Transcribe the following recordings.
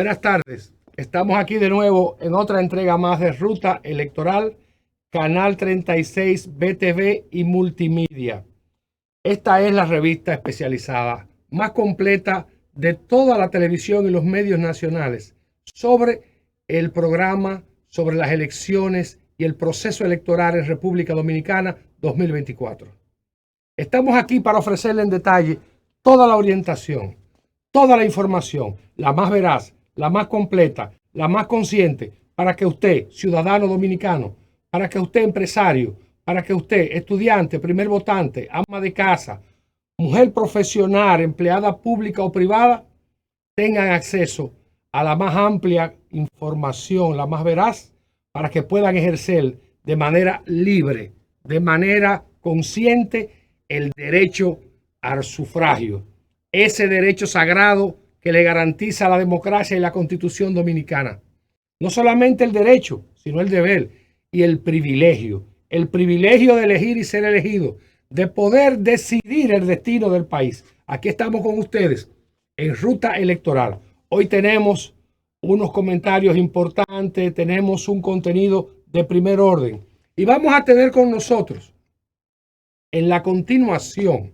Buenas tardes. Estamos aquí de nuevo en otra entrega más de Ruta Electoral, Canal 36, BTV y Multimedia. Esta es la revista especializada más completa de toda la televisión y los medios nacionales sobre el programa, sobre las elecciones y el proceso electoral en República Dominicana 2024. Estamos aquí para ofrecerle en detalle toda la orientación, toda la información, la más veraz, la más completa, la más consciente, para que usted, ciudadano dominicano, para que usted, empresario, para que usted, estudiante, primer votante, ama de casa, mujer profesional, empleada pública o privada, tengan acceso a la más amplia información, la más veraz, para que puedan ejercer de manera libre, de manera consciente, el derecho al sufragio. Ese derecho sagrado que le garantiza la democracia y la Constitución dominicana. No solamente el derecho, sino el deber y el privilegio de elegir y ser elegido, de poder decidir el destino del país. Aquí estamos con ustedes en Ruta Electoral. Hoy tenemos unos comentarios importantes, tenemos un contenido de primer orden y vamos a tener con nosotros en la continuación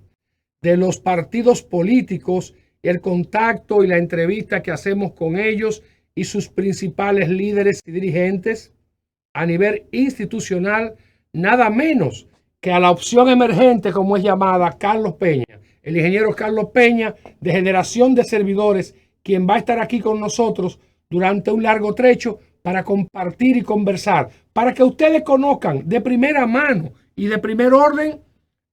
de los partidos políticos, el contacto y la entrevista que hacemos con ellos y sus principales líderes y dirigentes a nivel institucional, nada menos que a la opción emergente, como es llamada, Carlos Peña, el ingeniero Carlos Peña, de Generación de Servidores, quien va a estar aquí con nosotros durante un largo trecho para compartir y conversar, para que ustedes conozcan de primera mano y de primer orden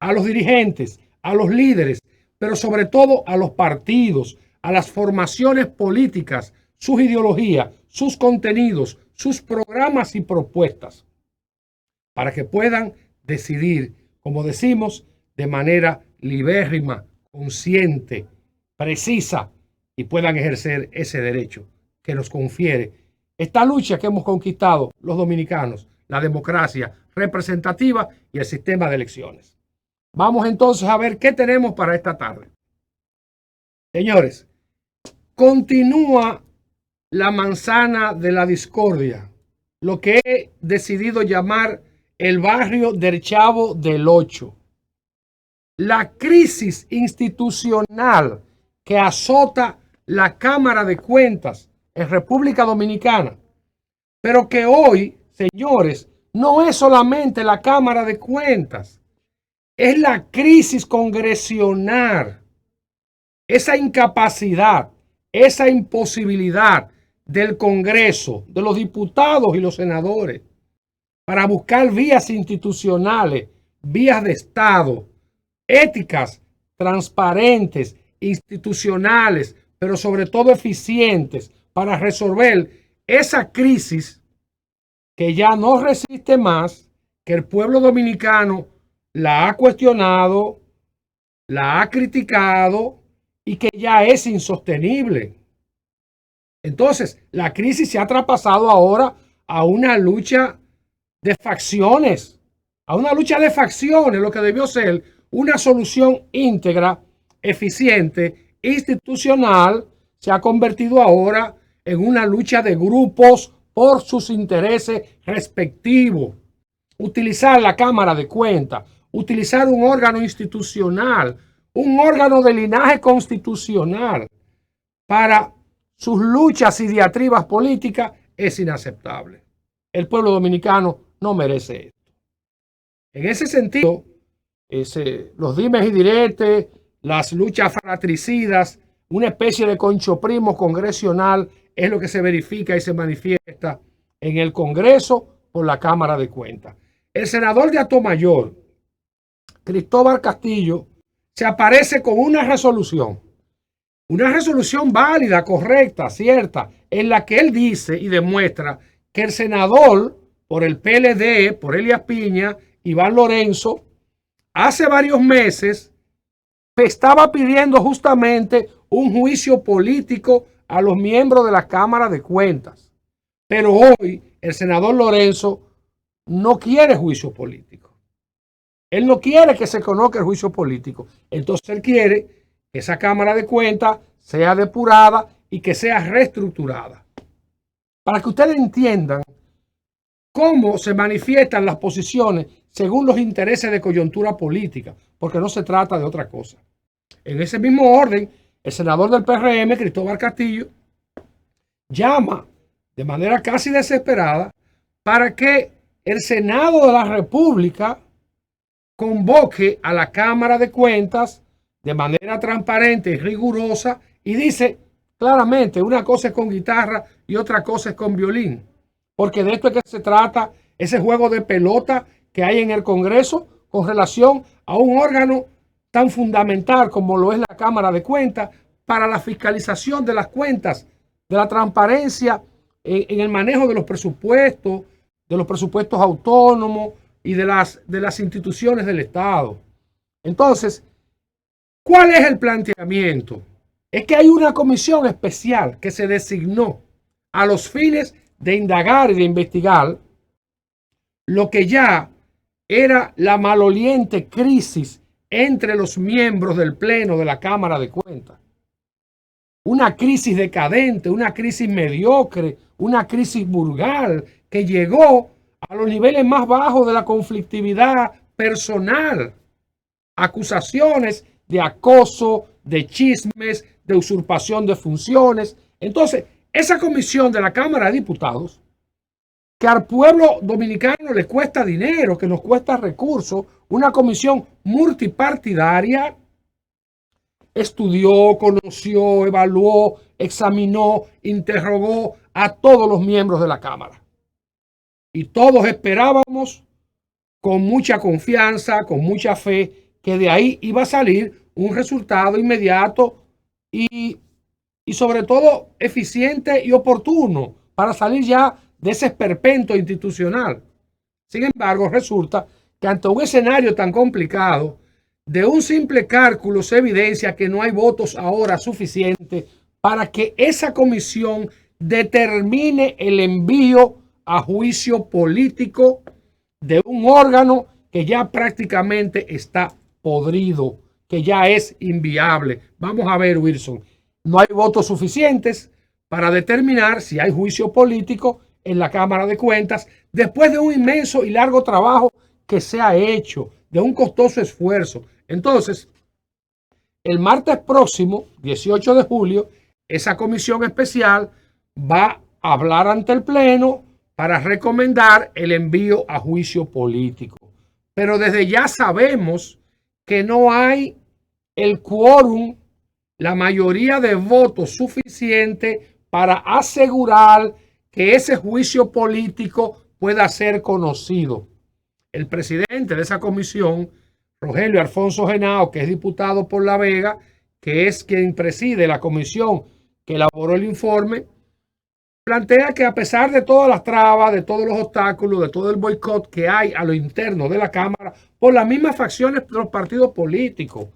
a los dirigentes, a los líderes, pero sobre todo a los partidos, a las formaciones políticas, sus ideologías, sus contenidos, sus programas y propuestas, para que puedan decidir, como decimos, de manera libérrima, consciente, precisa, y puedan ejercer ese derecho que nos confiere esta lucha que hemos conquistado los dominicanos, la democracia representativa y el sistema de elecciones. Vamos entonces a ver qué tenemos para esta tarde. Señores, continúa la manzana de la discordia, lo que he decidido llamar el barrio del Chavo del Ocho. La crisis institucional que azota la Cámara de Cuentas en República Dominicana, pero que hoy, señores, no es solamente la Cámara de Cuentas, es la crisis congresional, esa incapacidad, esa imposibilidad del Congreso, de los diputados y los senadores, para buscar vías institucionales, vías de Estado, éticas, transparentes, institucionales, pero sobre todo eficientes, para resolver esa crisis que ya no resiste más, que el pueblo dominicano la ha cuestionado, la ha criticado y que ya es insostenible. Entonces, la crisis se ha traspasado ahora a una lucha de facciones, lo que debió ser una solución íntegra, eficiente, institucional, se ha convertido ahora en una lucha de grupos por sus intereses respectivos. Utilizar la Cámara de Cuentas, utilizar un órgano institucional, un órgano de linaje constitucional para sus luchas y diatribas políticas es inaceptable. El pueblo dominicano no merece esto. En ese sentido, los dimes y diretes, las luchas fratricidas, una especie de concho primo congresional es lo que se verifica y se manifiesta en el Congreso por la Cámara de Cuentas. El senador de Atomayor, Cristóbal Castillo, se aparece con una resolución válida, correcta, cierta, en la que él dice y demuestra que el senador por el PLD, por Elías Piña, Iván Lorenzo, hace varios meses estaba pidiendo justamente un juicio político a los miembros de la Cámara de Cuentas. Pero hoy el senador Lorenzo no quiere juicio político. Él no quiere que se conozca el juicio político. Entonces él quiere que esa Cámara de Cuentas sea depurada y que sea reestructurada. Para que ustedes entiendan cómo se manifiestan las posiciones según los intereses de coyuntura política, porque no se trata de otra cosa. En ese mismo orden, el senador del PRM, Cristóbal Castillo, llama de manera casi desesperada para que el Senado de la República convoque a la Cámara de Cuentas de manera transparente y rigurosa, y dice claramente, una cosa es con guitarra y otra cosa es con violín, porque de esto es que se trata ese juego de pelota que hay en el Congreso con relación a un órgano tan fundamental como lo es la Cámara de Cuentas para la fiscalización de las cuentas, de la transparencia en el manejo de los presupuestos autónomos y de las instituciones del Estado. Entonces, ¿cuál es el planteamiento? Es que hay una comisión especial que se designó a los fines de indagar y de investigar lo que ya era la maloliente crisis entre los miembros del Pleno de la Cámara de Cuentas. Una crisis decadente, una crisis mediocre, una crisis vulgar que llegó a los niveles más bajos de la conflictividad personal. Acusaciones de acoso, de chismes, de usurpación de funciones. Entonces, esa comisión de la Cámara de Diputados, que al pueblo dominicano le cuesta dinero, que nos cuesta recursos, una comisión multipartidaria, estudió, conoció, evaluó, examinó, interrogó a todos los miembros de la Cámara. Y todos esperábamos con mucha confianza, con mucha fe, que de ahí iba a salir un resultado inmediato y sobre todo eficiente y oportuno para salir ya de ese esperpento institucional. Sin embargo, resulta que ante un escenario tan complicado, de un simple cálculo se evidencia que no hay votos ahora suficientes para que esa comisión determine el envío a juicio político de un órgano que ya prácticamente está podrido, que ya es inviable. Vamos a ver, Wilson, no hay votos suficientes para determinar si hay juicio político en la Cámara de Cuentas después de un inmenso y largo trabajo que se ha hecho, de un costoso esfuerzo. Entonces, el martes próximo, 18 de julio, esa comisión especial va a hablar ante el Pleno para recomendar el envío a juicio político. Pero desde ya sabemos que no hay el quórum, la mayoría de votos suficiente para asegurar que ese juicio político pueda ser conocido. El presidente de esa comisión, Rogelio Alfonso Henao, que es diputado por La Vega, que es quien preside la comisión que elaboró el informe, plantea que a pesar de todas las trabas, de todos los obstáculos, de todo el boicot que hay a lo interno de la Cámara, por las mismas facciones de los partidos políticos,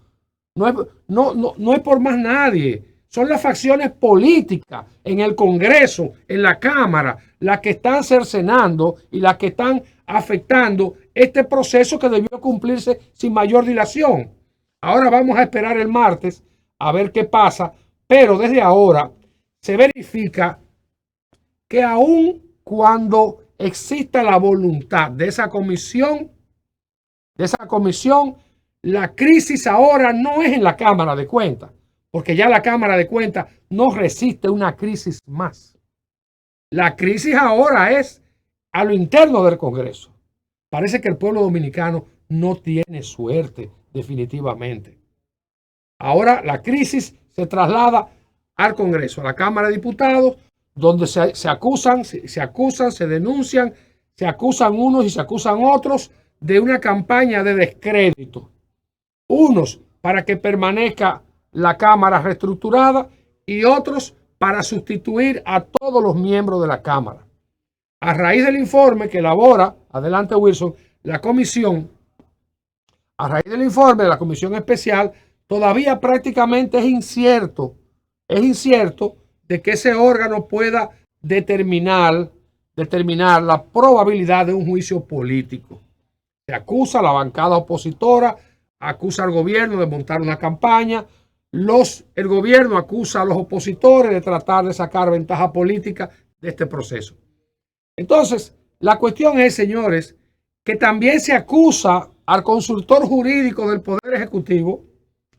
no es por más nadie, son las facciones políticas en el Congreso, en la Cámara, las que están cercenando y las que están afectando este proceso que debió cumplirse sin mayor dilación. Ahora vamos a esperar el martes a ver qué pasa, pero desde ahora se verifica que aun cuando exista la voluntad de esa comisión, la crisis ahora no es en la Cámara de Cuentas, porque ya la Cámara de Cuentas no resiste una crisis más. La crisis ahora es a lo interno del Congreso. Parece que el pueblo dominicano no tiene suerte, definitivamente. Ahora la crisis se traslada al Congreso, a la Cámara de Diputados, donde se acusan, se denuncian, se acusan unos y se acusan otros de una campaña de descrédito. Unos para que permanezca la Cámara reestructurada y otros para sustituir a todos los miembros de la Cámara. A raíz del informe que elabora, adelante Wilson, la comisión, a raíz del informe de la comisión especial, todavía prácticamente es incierto de que ese órgano pueda determinar la probabilidad de un juicio político. Se acusa a la bancada opositora, acusa al gobierno de montar una campaña, el gobierno acusa a los opositores de tratar de sacar ventaja política de este proceso. Entonces, la cuestión es, señores, que también se acusa al consultor jurídico del Poder Ejecutivo,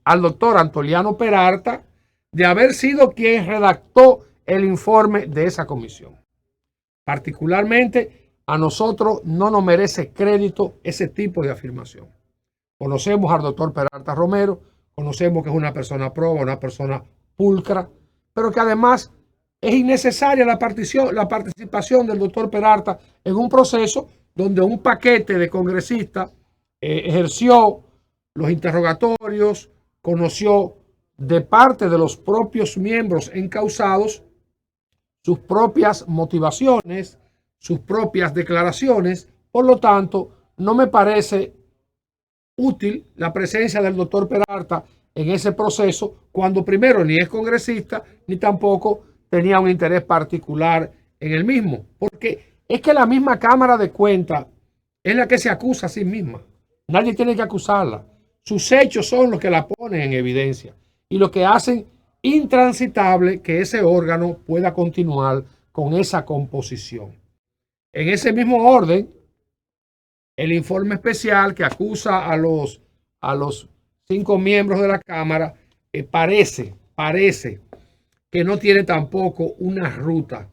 al doctor Antoliano Peralta, de haber sido quien redactó el informe de esa comisión. Particularmente, a nosotros no nos merece crédito ese tipo de afirmación. Conocemos al doctor Peralta Romero, conocemos que es una persona proba, una persona pulcra, pero que además es innecesaria la participación del doctor Peralta en un proceso donde un paquete de congresistas ejerció los interrogatorios, conoció de parte de los propios miembros encausados sus propias motivaciones, sus propias declaraciones. Por lo tanto, no me parece útil la presencia del doctor Peralta en ese proceso, cuando primero ni es congresista, ni tampoco tenía un interés particular en el mismo. Porque es que la misma Cámara de Cuentas es la que se acusa a sí misma. Nadie tiene que acusarla. Sus hechos son los que la ponen en evidencia y lo que hacen intransitable que ese órgano pueda continuar con esa composición. En ese mismo orden, el informe especial que acusa a los 5 miembros de la Cámara parece que no tiene tampoco una ruta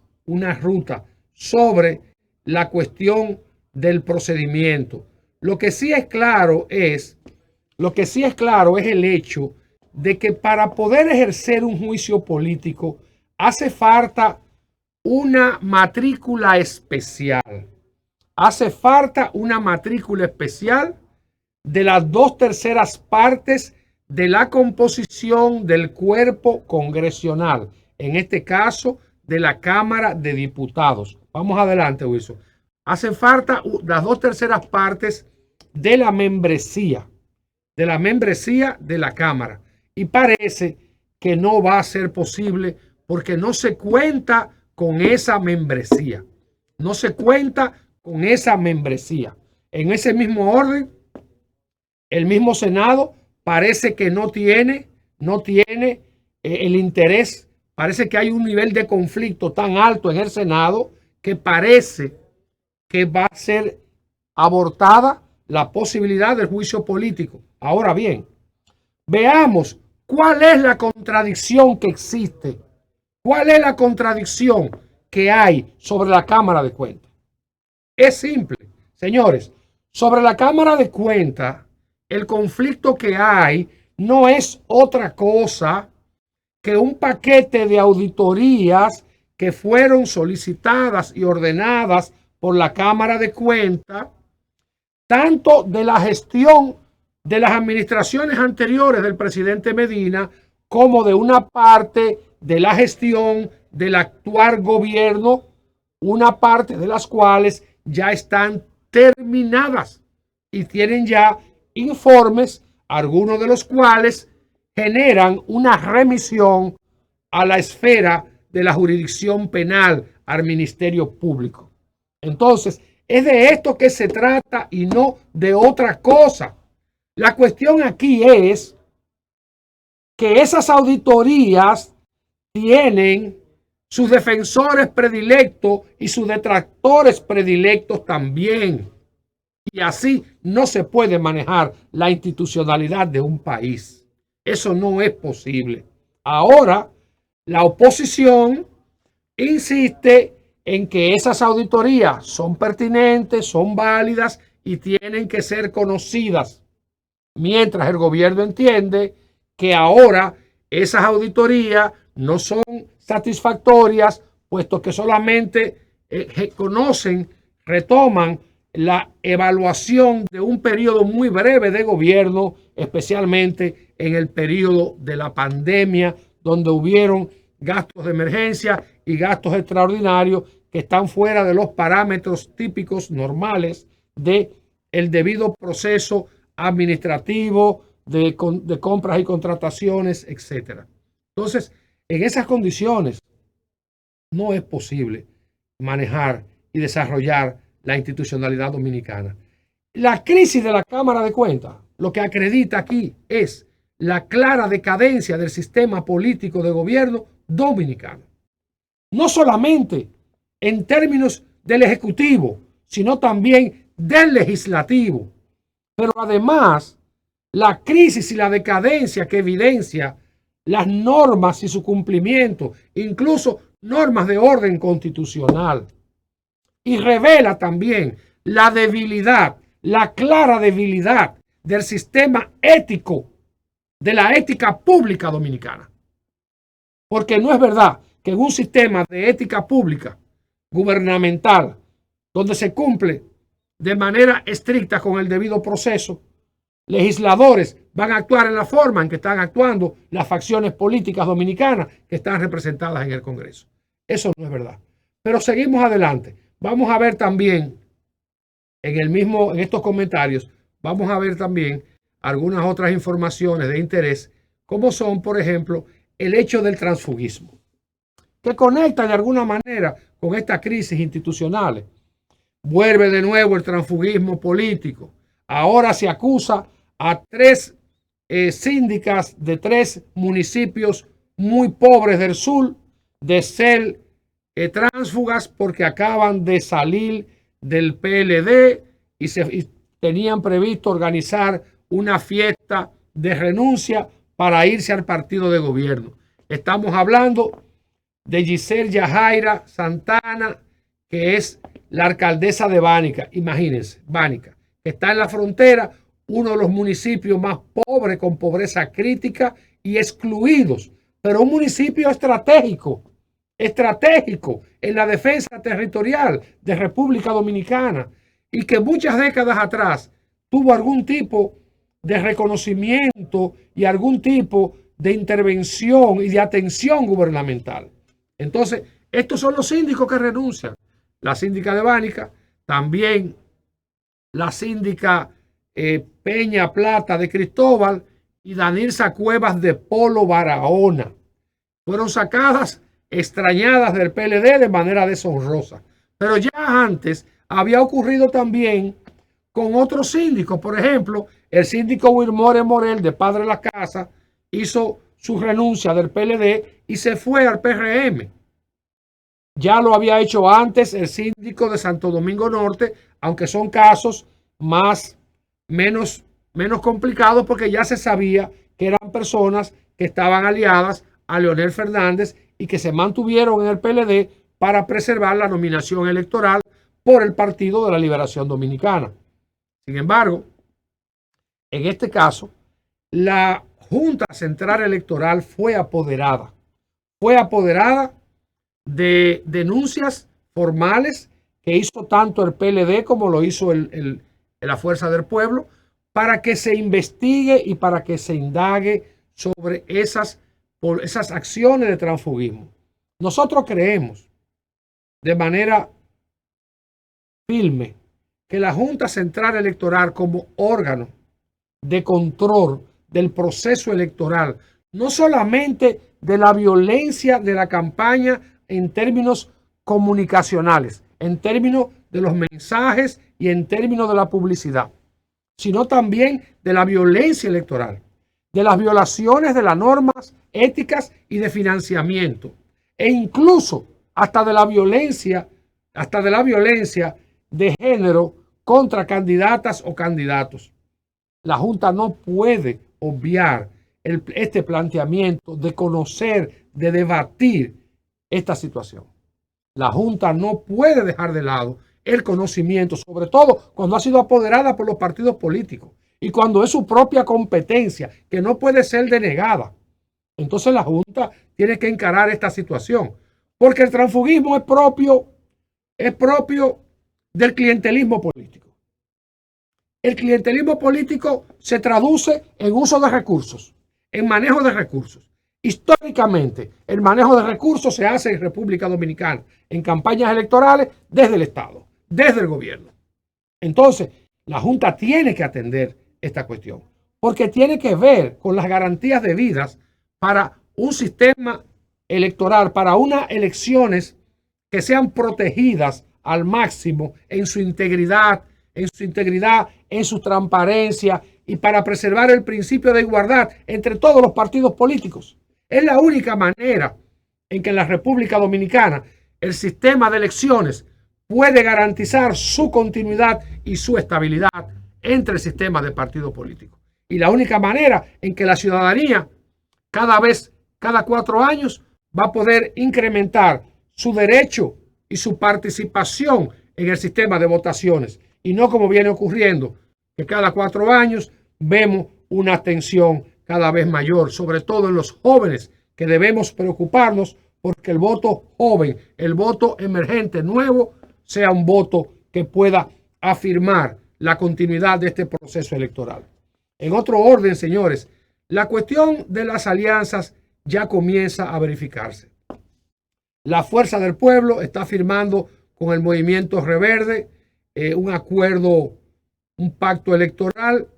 sobre la cuestión del procedimiento. Lo que sí es claro es el hecho de que para poder ejercer un juicio político hace falta una matrícula especial. Hace falta una matrícula especial de las 2/3 partes de la composición del cuerpo congresional, en este caso de la Cámara de Diputados. Vamos adelante, Wilson. Hacen falta las 2/3 partes de la membresía de la Cámara. Y parece que no va a ser posible porque no se cuenta con esa membresía. No se cuenta con esa membresía. En ese mismo orden, el mismo Senado parece que no tiene el interés. Parece que hay un nivel de conflicto tan alto en el Senado que parece que va a ser abortada la posibilidad del juicio político. Ahora bien, veamos cuál es la contradicción que existe. ¿Cuál es la contradicción que hay sobre la Cámara de Cuentas? Es simple, señores. Sobre la Cámara de Cuentas, el conflicto que hay no es otra cosa que un paquete de auditorías que fueron solicitadas y ordenadas por la Cámara de Cuentas, tanto de la gestión de las administraciones anteriores del presidente Medina, como de una parte de la gestión del actual gobierno, una parte de las cuales ya están terminadas y tienen ya informes, algunos de los cuales generan una remisión a la esfera de la jurisdicción penal, al Ministerio Público. Entonces, es de esto que se trata y no de otra cosa. La cuestión aquí es que esas auditorías tienen sus defensores predilectos y sus detractores predilectos también. Y así no se puede manejar la institucionalidad de un país. Eso no es posible. Ahora, la oposición insiste en que esas auditorías son pertinentes, son válidas y tienen que ser conocidas. Mientras el gobierno entiende que ahora esas auditorías no son satisfactorias, puesto que solamente retoman la evaluación de un periodo muy breve de gobierno, especialmente en el periodo de la pandemia, donde hubieron gastos de emergencia y gastos extraordinarios que están fuera de los parámetros típicos normales de el debido proceso administrativo de compras y contrataciones, etcétera. Entonces, en esas condiciones no es posible manejar y desarrollar la institucionalidad dominicana. La crisis de la Cámara de Cuentas lo que acredita aquí es la clara decadencia del sistema político de gobierno dominicano. No solamente en términos del Ejecutivo, sino también del Legislativo. Pero además, la crisis y la decadencia que evidencia las normas y su cumplimiento, incluso normas de orden constitucional. Y revela también la debilidad, la clara debilidad del sistema ético, de la ética pública dominicana. Porque no es verdad que en un sistema de ética pública gubernamental, donde se cumple de manera estricta con el debido proceso, legisladores van a actuar en la forma en que están actuando las facciones políticas dominicanas que están representadas en el Congreso. Eso no es verdad. Pero seguimos adelante. Vamos a ver también en estos comentarios, vamos a ver también algunas otras informaciones de interés, como son, por ejemplo, el hecho del transfugismo, que conecta de alguna manera con esta crisis institucional. Vuelve de nuevo el transfugismo político. Ahora se acusa a 3 síndicas de 3 municipios muy pobres del sur de ser tránsfugas porque acaban de salir del PLD y tenían previsto organizar una fiesta de renuncia para irse al partido de gobierno. Estamos hablando de Giselle Yajaira Santana, que es la alcaldesa de Bánica. Imagínense, Bánica, que está en la frontera, uno de los municipios más pobres, con pobreza crítica y excluidos, pero un municipio estratégico en la defensa territorial de República Dominicana y que muchas décadas atrás tuvo algún tipo de reconocimiento y algún tipo de intervención y de atención gubernamental. Entonces, estos son los síndicos que renuncian. La síndica de Bánica, también la síndica Peña Plata de Cristóbal y Danilza Cuevas de Polo Barahona. Fueron sacadas, extrañadas del PLD de manera deshonrosa. Pero ya antes había ocurrido también con otros síndicos. Por ejemplo, el síndico Wilmore Morel de Padre La Casa hizo su renuncia del PLD y se fue al PRM. Ya lo había hecho antes el síndico de Santo Domingo Norte, aunque son casos menos complicados porque ya se sabía que eran personas que estaban aliadas a Leonel Fernández y que se mantuvieron en el PLD para preservar la nominación electoral por el Partido de la Liberación Dominicana. Sin embargo, en este caso, la Junta Central Electoral fue apoderada de denuncias formales que hizo tanto el PLD como lo hizo la Fuerza del Pueblo para que se investigue y para que se indague sobre esas acciones de transfugismo. Nosotros creemos de manera firme que la Junta Central Electoral como órgano de control del proceso electoral, no solamente de la violencia de la campaña en términos comunicacionales, en términos de los mensajes y en términos de la publicidad, sino también de la violencia electoral, de las violaciones de las normas éticas y de financiamiento, e incluso hasta de la violencia de género contra candidatas o candidatos. La Junta no puede obviar este planteamiento de conocer, de debatir esta situación. La Junta no puede dejar de lado el conocimiento, sobre todo cuando ha sido apoderada por los partidos políticos y cuando es su propia competencia, que no puede ser denegada. Entonces la Junta tiene que encarar esta situación, porque el transfugismo es propio del clientelismo político. El clientelismo político se traduce en uso de recursos, en manejo de recursos. Históricamente, el manejo de recursos se hace en República Dominicana, en campañas electorales desde el Estado, desde el gobierno. Entonces, la Junta tiene que atender esta cuestión, porque tiene que ver con las garantías debidas para un sistema electoral, para unas elecciones que sean protegidas al máximo en su integridad, en su transparencia y para preservar el principio de igualdad entre todos los partidos políticos. Es la única manera en que en la República Dominicana el sistema de elecciones puede garantizar su continuidad y su estabilidad entre el sistema de partidos políticos. Y la única manera en que la ciudadanía cada 4 años va a poder incrementar su derecho y su participación en el sistema de votaciones. Y no como viene ocurriendo, que cada 4 años vemos una tensión cada vez mayor, sobre todo en los jóvenes, que debemos preocuparnos porque el voto joven, el voto emergente nuevo, sea un voto que pueda afirmar la continuidad de este proceso electoral. En otro orden, señores, la cuestión de las alianzas ya comienza a verificarse. La Fuerza del Pueblo está firmando con el Movimiento Reverde un acuerdo, un pacto electoral.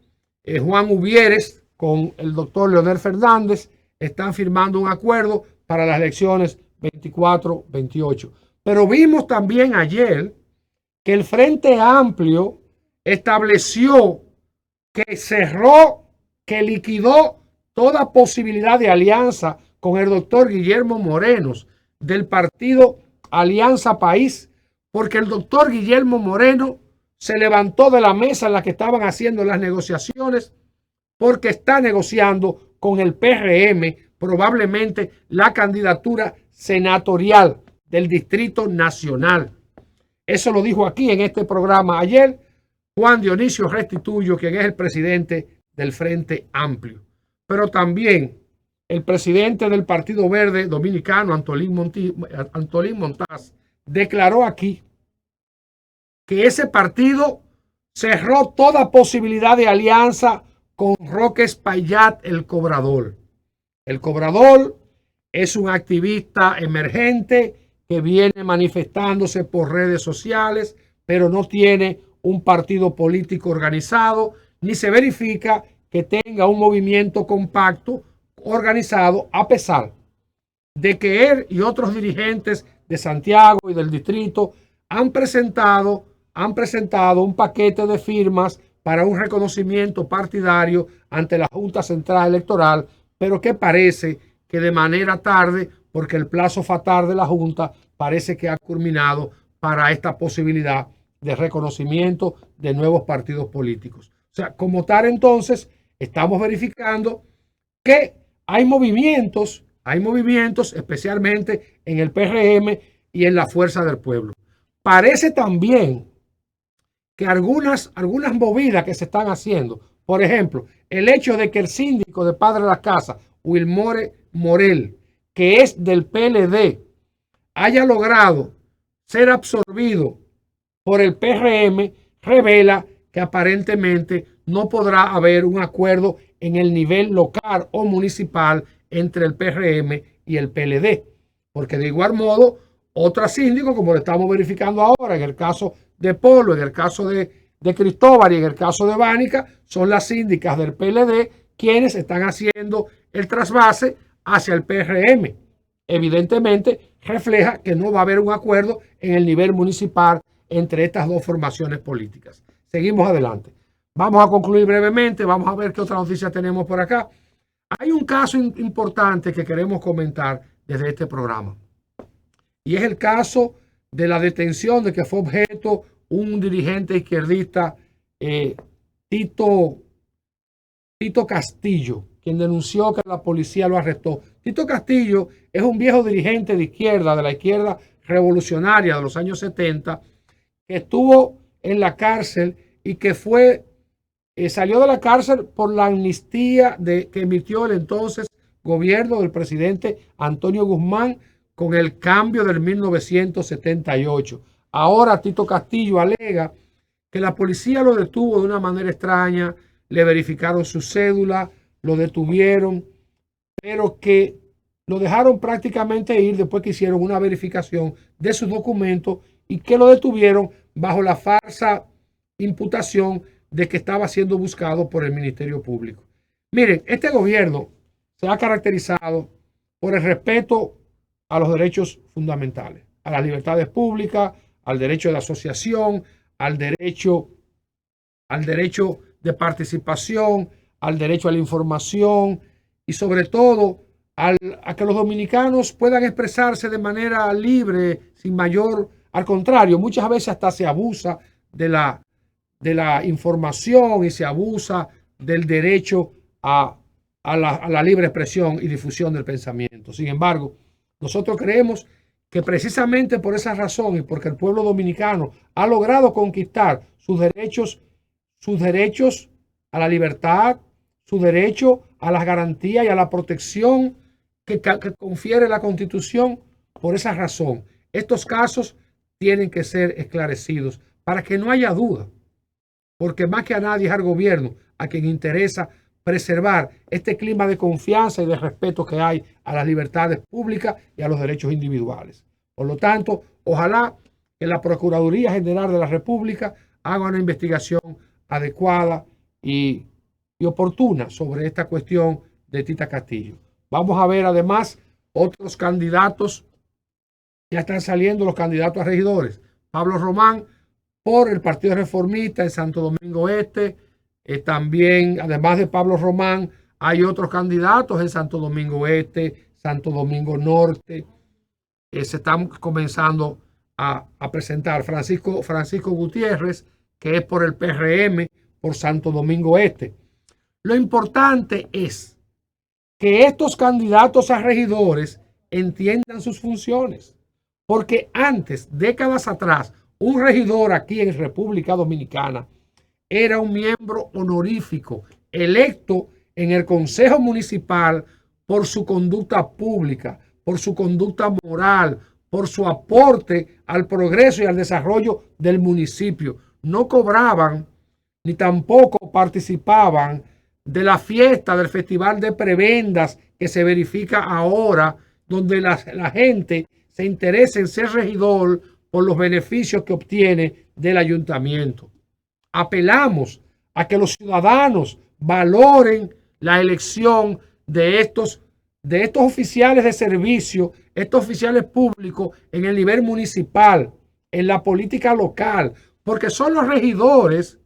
Juan Uvieres con el doctor Leonel Fernández están firmando un acuerdo para las elecciones 24-28. Pero vimos también ayer que el Frente Amplio estableció que cerró, que liquidó toda posibilidad de alianza con el doctor Guillermo Moreno del partido Alianza País, porque el doctor Guillermo Moreno se levantó de la mesa en la que estaban haciendo las negociaciones porque está negociando con el PRM probablemente la candidatura senatorial del Distrito Nacional. Eso lo dijo aquí en este programa ayer Juan Dionisio Restituyo, quien es el presidente del Frente Amplio. Pero también el presidente del Partido Verde Dominicano, Antolín Montaz, declaró aquí que ese partido cerró toda posibilidad de alianza con Roque Espaillat, el Cobrador. El Cobrador es un activista emergente que viene manifestándose por redes sociales, pero no tiene un partido político organizado, ni se verifica que tenga un movimiento compacto organizado, a pesar de que él y otros dirigentes de Santiago y del distrito han presentado un paquete de firmas para un reconocimiento partidario ante la Junta Central Electoral, pero que parece que de manera tarde, porque el plazo fatal de la Junta parece que ha culminado para esta posibilidad de reconocimiento de nuevos partidos políticos. O sea, como tal, entonces, estamos verificando que hay movimientos especialmente en el PRM y en la Fuerza del Pueblo. Parece también que algunas movidas que se están haciendo, por ejemplo, el hecho de que el síndico de Padre de la Casa, Wilmore Morel, que es del PLD, haya logrado ser absorbido por el PRM, revela que aparentemente no podrá haber un acuerdo en el nivel local o municipal entre el PRM y el PLD. Porque de igual modo, otros síndicos, como lo estamos verificando ahora, en el caso de Polo, en el caso de Cristóbal y en el caso de Bánica, son las síndicas del PLD quienes están haciendo el trasvase hacia el PRM. Evidentemente, refleja que no va a haber un acuerdo en el nivel municipal entre estas dos formaciones políticas. Seguimos adelante. Vamos a concluir brevemente, vamos a ver qué otra noticia tenemos por acá. Hay un caso importante que queremos comentar desde este programa. Y es el caso de la detención de que fue objeto un dirigente izquierdista, Tito Castillo, quien denunció que la policía lo arrestó. Tito Castillo es un viejo dirigente de izquierda, de la izquierda revolucionaria de los años 70, que estuvo en la cárcel y que salió de la cárcel por la amnistía que emitió el entonces gobierno del presidente Antonio Guzmán con el cambio del 1978. Ahora Tito Castillo alega que la policía lo detuvo de una manera extraña, le verificaron su cédula, lo detuvieron, pero que lo dejaron prácticamente ir después que hicieron una verificación de sus documentos y que lo detuvieron bajo la falsa imputación de que estaba siendo buscado por el Ministerio Público. Miren, este gobierno se ha caracterizado por el respeto a los derechos fundamentales, a las libertades públicas, al derecho de asociación, al derecho de participación, al derecho a la información y sobre todo a que los dominicanos puedan expresarse de manera libre, sin mayor, al contrario, muchas veces hasta se abusa de la información y se abusa del derecho a la libre expresión y difusión del pensamiento. Sin embargo, nosotros creemos que precisamente por esa razón y porque el pueblo dominicano ha logrado conquistar sus derechos a la libertad, su derecho a las garantías y a la protección que confiere la Constitución, por esa razón, estos casos tienen que ser esclarecidos para que no haya duda, porque más que a nadie es al gobierno a quien interesa preservar este clima de confianza y de respeto que hay a las libertades públicas y a los derechos individuales. Por lo tanto, ojalá que la Procuraduría General de la República haga una investigación adecuada y oportuna sobre esta cuestión de Tita Castillo. Vamos a ver además otros candidatos. Ya están saliendo los candidatos a regidores. Pablo Román por el Partido Reformista en Santo Domingo Este. También, además de Pablo Román, hay otros candidatos en Santo Domingo Este, Santo Domingo Norte. Se están comenzando a presentar. Francisco Gutiérrez, que es por el PRM, por Santo Domingo Este. Lo importante es que estos candidatos a regidores entiendan sus funciones. Porque antes, décadas atrás, un regidor aquí en República Dominicana era un miembro honorífico, electo en el Consejo Municipal por su conducta pública, por su conducta moral, por su aporte al progreso y al desarrollo del municipio. No cobraban ni tampoco participaban de la fiesta del Festival de Prebendas que se verifica ahora, donde la gente se interesa en ser regidor por los beneficios que obtiene del ayuntamiento. Apelamos a que los ciudadanos valoren la elección de estos oficiales de servicio, estos oficiales públicos en el nivel municipal, en la política local, porque son los regidores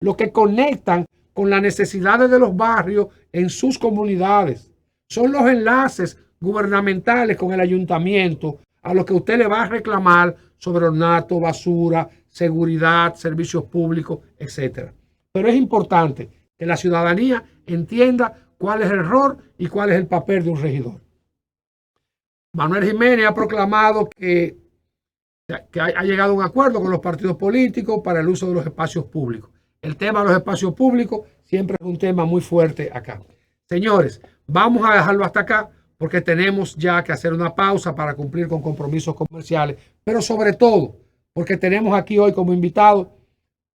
los que conectan con las necesidades de los barrios en sus comunidades. Son los enlaces gubernamentales con el ayuntamiento a los que usted le va a reclamar sobre ornato, basura, seguridad, servicios públicos, etc. Pero es importante que la ciudadanía entienda cuál es el rol y cuál es el papel de un regidor. Manuel Jiménez ha proclamado que ha llegado a un acuerdo con los partidos políticos para el uso de los espacios públicos. El tema de los espacios públicos siempre es un tema muy fuerte acá. Señores, vamos a dejarlo hasta acá porque tenemos ya que hacer una pausa para cumplir con compromisos comerciales, pero sobre todo porque tenemos aquí hoy como invitado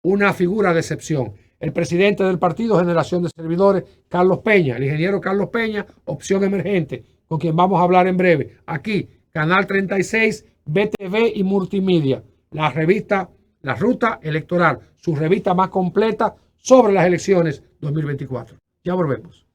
una figura de excepción, el presidente del partido Generación de Servidores, Carlos Peña, el ingeniero Carlos Peña, Opción Emergente, con quien vamos a hablar en breve. Aquí, Canal 36, BTV y Multimedia, la revista La Ruta Electoral, su revista más completa sobre las elecciones 2024. Ya volvemos.